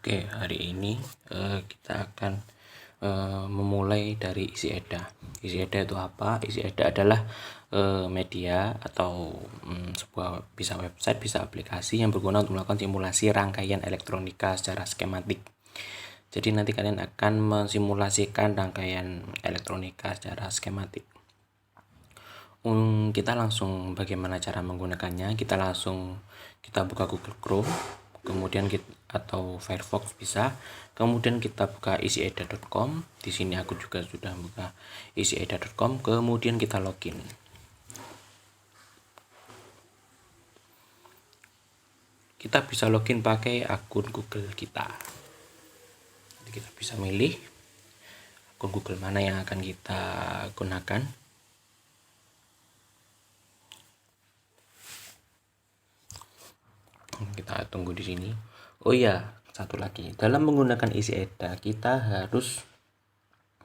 Oke, hari ini kita akan memulai dari isi EDA. Isi EDA itu apa? Isi EDA adalah media atau sebuah bisa website, bisa aplikasi yang berguna untuk melakukan simulasi rangkaian elektronika secara skematik. Jadi nanti kalian akan mensimulasikan rangkaian elektronika secara skematik. Kita langsung bagaimana cara menggunakannya? Kita buka Google Chrome, kemudian atau Firefox bisa. Kemudian kita buka isieda.com. Di sini aku juga sudah buka isieda.com. Kemudian kita login. Kita bisa login pakai akun Google kita. Jadi kita bisa milih akun Google mana yang akan kita gunakan. Kita tunggu di sini. Oh iya, satu lagi. Dalam menggunakan isi EDA, kita harus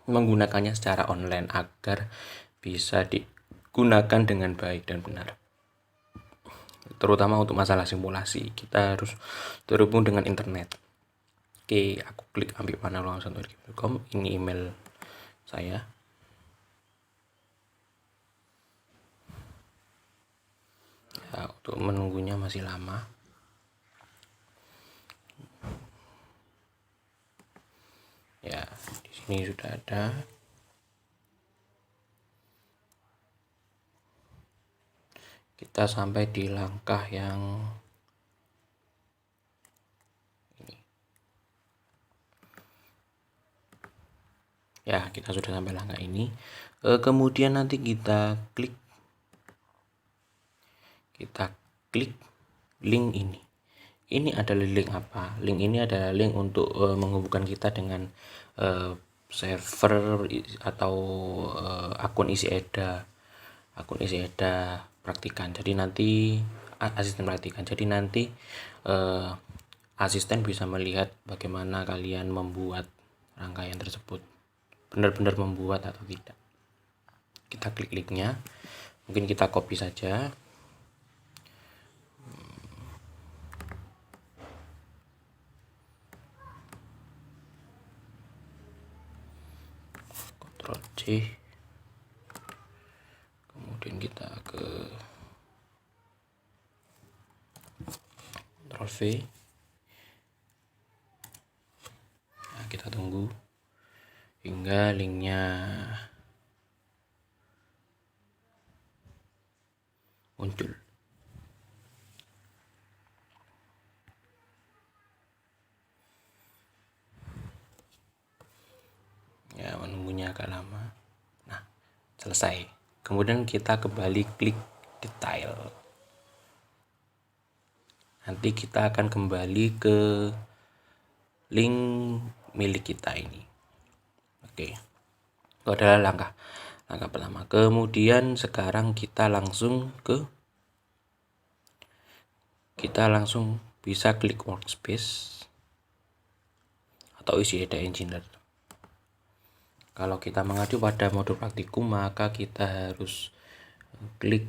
menggunakannya secara online agar bisa digunakan dengan baik dan benar. Terutama untuk masalah simulasi, kita harus terhubung dengan internet. Oke, aku klik ambil panel langsung.com. Ini email saya. Ya, untuk menunggunya masih lama. Ya, di sini sudah ada. Kita sampai di langkah yang ini. Ya, kita sudah sampai langkah ini. Kemudian nanti kita klik link ini. Ini adalah link apa? Link ini adalah link untuk menghubungkan kita dengan server atau akun isi EDA praktikan. Jadi nanti asisten praktikan. Jadi nanti asisten bisa melihat bagaimana kalian membuat rangkaian tersebut, benar-benar membuat atau tidak. Kita klik linknya, mungkin kita copy saja. Ctrl C, kemudian kita ke Ctrl V. Nah, kita tunggu hingga linknya muncul. Ya, menunggunya agak lama. Nah, selesai. Kemudian kita kembali klik detail. Nanti kita akan kembali ke link milik kita ini. Oke, itu adalah langkah pertama. Kemudian sekarang kita langsung bisa klik workspace atau isi EDA engineer. Kalau kita mengacu pada modul praktikum, maka kita harus klik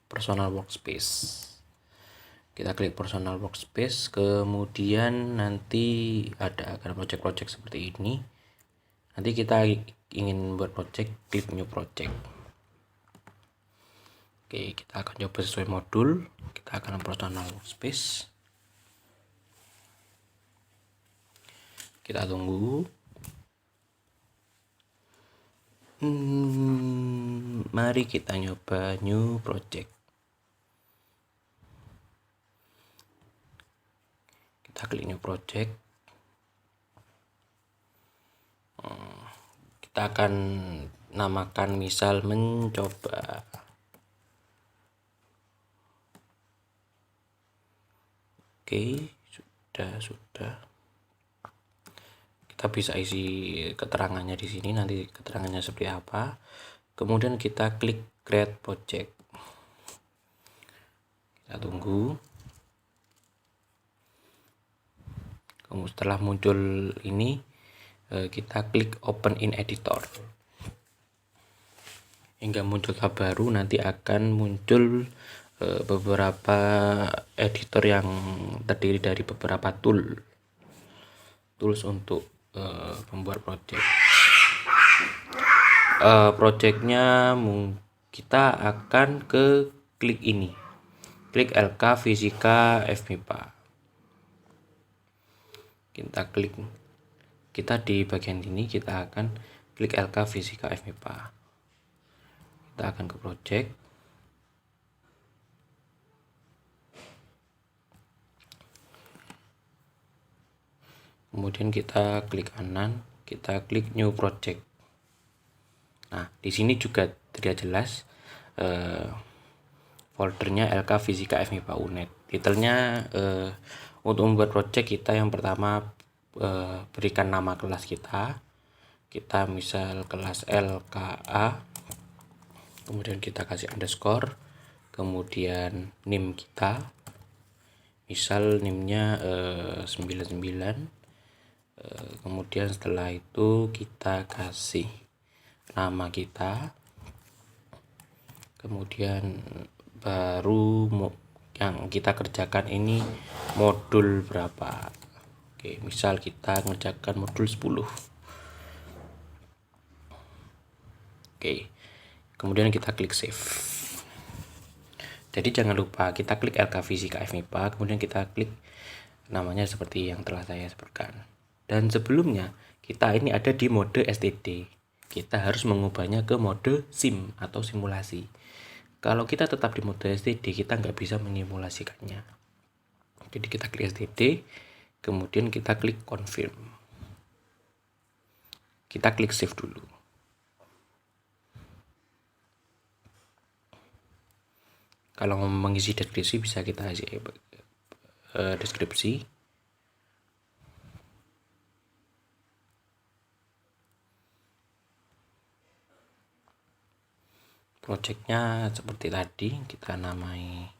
personal workspace. Kita klik personal workspace, kemudian nanti akan project-project seperti ini. Nanti kita ingin buat project, klik new project. Oke, kita akan coba sesuai modul. Kita akan personal workspace. Kita tunggu. Mari kita nyoba new project. Kita klik new project. Kita akan namakan misal mencoba. Oke, sudah. Kita bisa isi keterangannya di sini, nanti keterangannya seperti apa. Kemudian kita klik create project. Kita tunggu. Kemudian setelah muncul ini, kita klik open in editor. Hingga muncul tab baru, nanti akan muncul beberapa editor yang terdiri dari beberapa tools untuk membuat project. Projectnya kita akan ke klik ini, klik LK Fisika FMIPA. Kita di bagian ini kita akan klik LK Fisika FMIPA. Kita akan ke project. Kemudian kita klik kanan, kita klik new project. Nah, di sini juga terlihat jelas foldernya LK Fisika FMIPA UNED. Titelnya untuk membuat project kita yang pertama berikan nama kelas kita. Kita misal kelas LKA. Kemudian kita kasih underscore. Kemudian NIM kita. Misal NIM-nya 99. Kemudian setelah itu kita kasih nama kita, kemudian baru yang kita kerjakan ini modul berapa. Oke, misal kita mengerjakan modul 10. Oke, kemudian kita klik save. Jadi jangan lupa kita klik LK Fisika FMIPA, kemudian kita klik namanya seperti yang telah saya sebutkan. Dan sebelumnya kita ini ada di mode STD, kita harus mengubahnya ke mode sim atau simulasi. Kalau kita tetap di mode STD, kita nggak bisa menyimulasikannya. Jadi kita klik STD, kemudian kita klik confirm. Kita klik save dulu. Kalau mengisi deskripsi bisa kita isi deskripsi. Projectnya seperti tadi, kita namai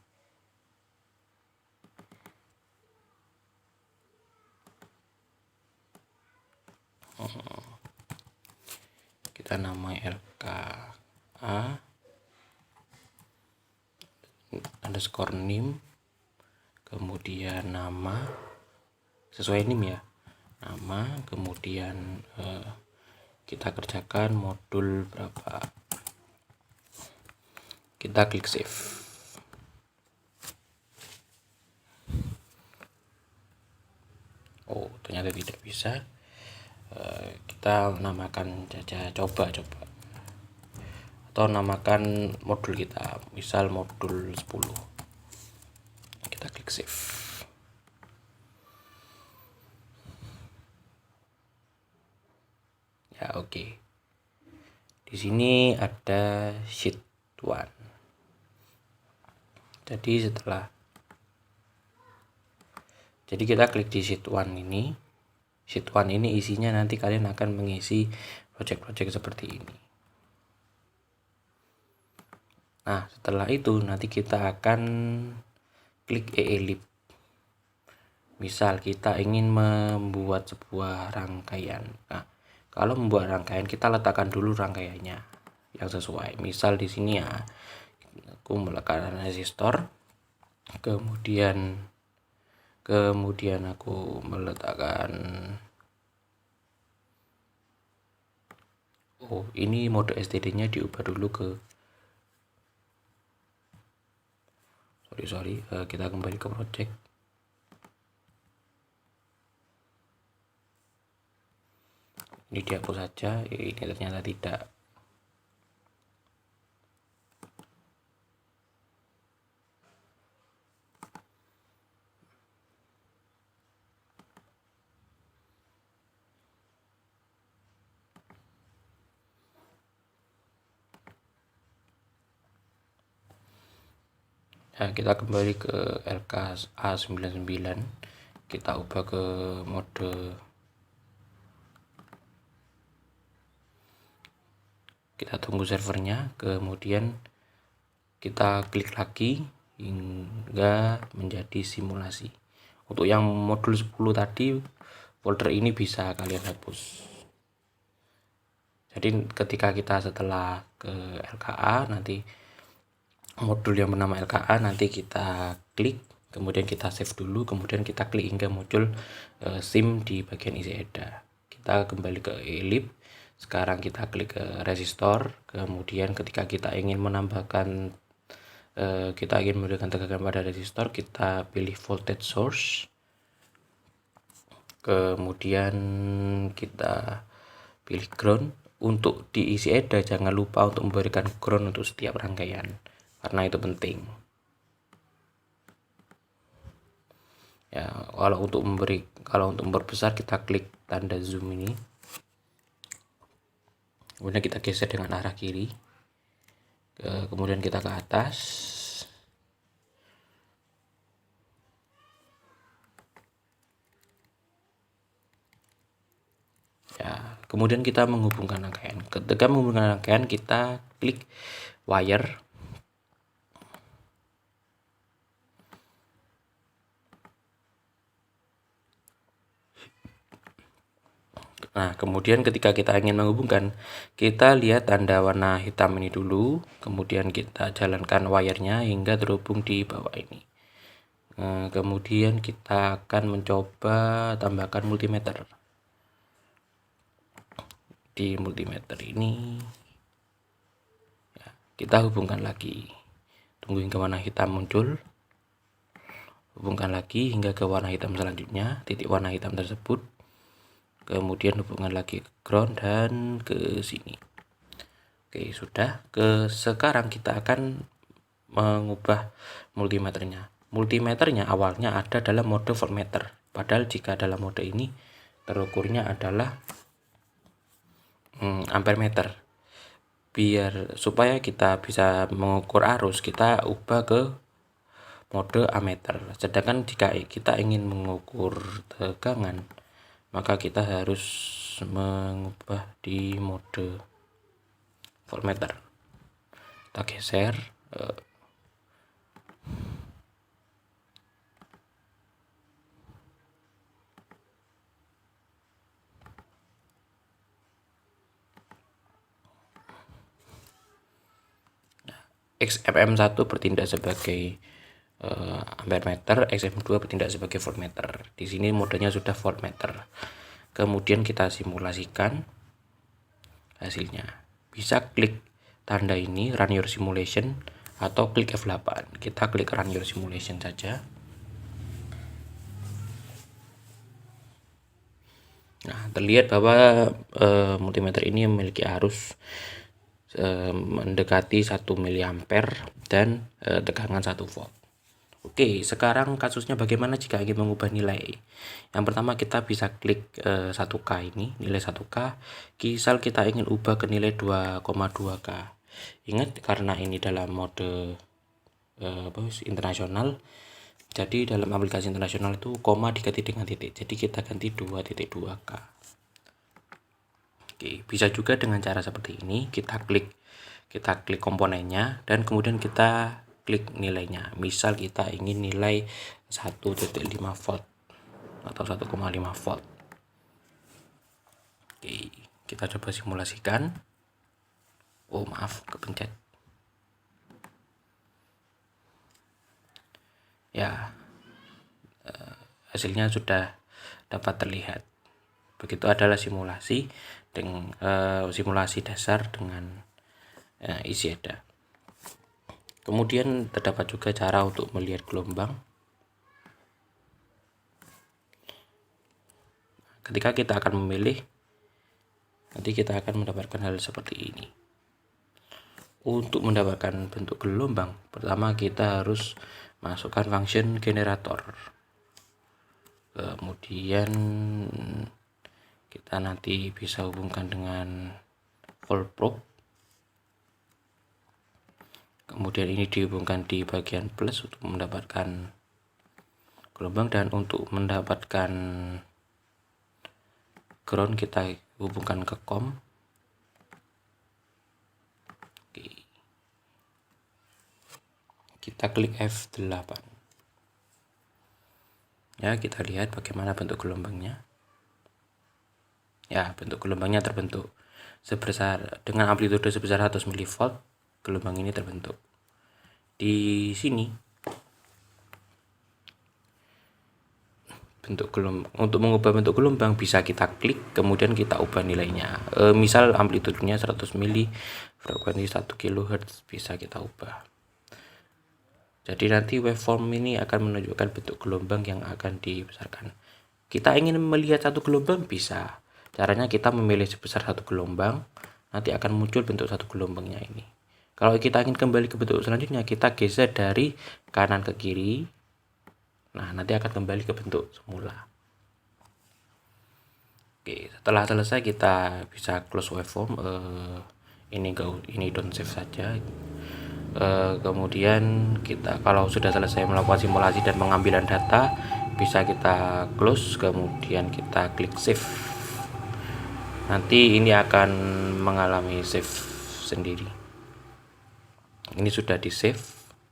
LKA underscore NIM, kemudian nama sesuai NIM ya, nama, kemudian kita kerjakan modul berapa. Kita klik save. Oh, ternyata tidak bisa. Kita namakan saja coba atau namakan modul kita, misal modul 10. Kita klik save. Ya, oke. Di sini ada sheet 1. Jadi kita klik di sheet 1 ini. Sheet 1 ini isinya nanti kalian akan mengisi project-project seperti ini. Nah, setelah itu nanti kita akan klik EELIP. Misal kita ingin membuat sebuah rangkaian. Nah, kalau membuat rangkaian kita letakkan dulu rangkaiannya yang sesuai. Misal di sini ya, aku meletakkan resistor, kemudian aku meletakkan ini mode STD nya diubah dulu ke kita kembali ke project. Ini dihapus saja, ini ternyata tidak. Nah, kita kembali ke LKA99, kita ubah ke mode, kita tunggu servernya, kemudian kita klik lagi hingga menjadi simulasi. Untuk yang modul 10 tadi, folder ini bisa kalian hapus. Jadi ketika kita setelah ke LKA nanti modul yang bernama LKA, nanti kita klik, kemudian kita save dulu, kemudian kita klik hingga muncul SIM di bagian isi EDA. Kita kembali ke elip, sekarang kita klik ke resistor, kemudian ketika kita ingin menambahkan kita ingin memberikan tegangan pada resistor, kita pilih voltage source, kemudian kita pilih ground. Untuk diisi EDA jangan lupa untuk memberikan ground untuk setiap rangkaian karena itu penting ya. Kalau untuk memperbesar kita klik tanda zoom ini, kemudian kita geser dengan arah kiri, kemudian kita ke atas. Ya, kemudian kita menghubungkan rangkaian. Ketika menghubungkan rangkaian, kita klik wire. Nah, kemudian ketika kita ingin menghubungkan, kita lihat tanda warna hitam ini dulu, kemudian kita jalankan wire-nya hingga terhubung di bawah ini. Kemudian kita akan mencoba tambahkan multimeter. Di multimeter ini ya, kita hubungkan lagi, tunggu hingga warna hitam muncul, hubungkan lagi hingga ke warna hitam selanjutnya, titik warna hitam tersebut, kemudian hubungkan lagi ke ground dan ke sini. Oke, sudah. Sekarang kita akan mengubah multimeternya. Multimeternya awalnya ada dalam mode voltmeter, padahal jika dalam mode ini terukurnya adalah ampere meter. Supaya kita bisa mengukur arus, kita ubah ke mode ammeter. Sedangkan jika kita ingin mengukur tegangan, maka kita harus mengubah di mode voltmeter. Kita geser XMM1 bertindak sebagai ampere meter, XM2 bertindak sebagai voltmeter. Di sini modenya sudah voltmeter. Kemudian kita simulasikan hasilnya. Bisa klik tanda ini run your simulation atau klik F8. Kita klik run your simulation saja. Nah, terlihat bahwa multimeter ini memiliki arus mendekati 1 mA dan tegangan 1 volt. Oke, sekarang kasusnya bagaimana jika ingin mengubah nilai. Yang pertama kita bisa klik 1K ini, nilai 1K. Misal kita ingin ubah ke nilai 2,2K. Ingat karena ini dalam mode internasional. Jadi dalam aplikasi internasional itu koma diganti dengan titik. Jadi kita ganti 2.2K. Oke, bisa juga dengan cara seperti ini, kita klik komponennya dan kemudian kita klik nilainya. Misal kita ingin nilai 1.5 volt atau 1,5 volt. Oke, kita coba simulasikan. Oh, maaf, kepencet. Ya, hasilnya sudah dapat terlihat. Begitu adalah simulasi dengan simulasi dasar dengan isi EDA. Kemudian terdapat juga cara untuk melihat gelombang. Ketika kita akan memilih, nanti kita akan mendapatkan hal seperti ini. Untuk mendapatkan bentuk gelombang, pertama kita harus masukkan function generator. Kemudian kita nanti bisa hubungkan dengan volt probe. Kemudian ini dihubungkan di bagian plus untuk mendapatkan gelombang, dan untuk mendapatkan ground kita hubungkan ke COM. Oke. Kita klik F8. Ya, kita lihat bagaimana bentuk gelombangnya. Ya, bentuk gelombangnya terbentuk sebesar dengan amplitude sebesar 100 mV. Gelombang ini terbentuk. Di sini untuk mengubah bentuk gelombang bisa kita klik, kemudian kita ubah nilainya. Misal amplitudenya 100 mili, frekuensi 1 kHz bisa kita ubah. Jadi nanti waveform ini akan menunjukkan bentuk gelombang yang akan dibesarkan. Kita ingin melihat satu gelombang bisa. Caranya kita memilih sebesar satu gelombang, nanti akan muncul bentuk satu gelombangnya ini. Kalau kita ingin kembali ke bentuk selanjutnya, kita geser dari kanan ke kiri. Nah, nanti akan kembali ke bentuk semula. Oke, setelah selesai kita bisa close waveform. Ini don't save saja. Kemudian kita kalau sudah selesai melakukan simulasi dan pengambilan data, bisa kita close, kemudian kita klik save. Nanti ini akan mengalami save sendiri. Ini sudah di save,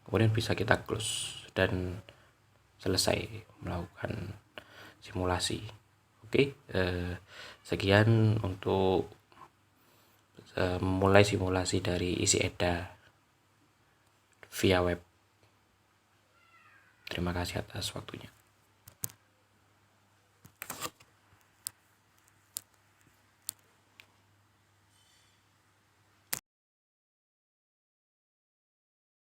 kemudian bisa kita close dan selesai melakukan simulasi. Oke, sekian untuk memulai simulasi dari isi EDA via web. Terima kasih atas waktunya.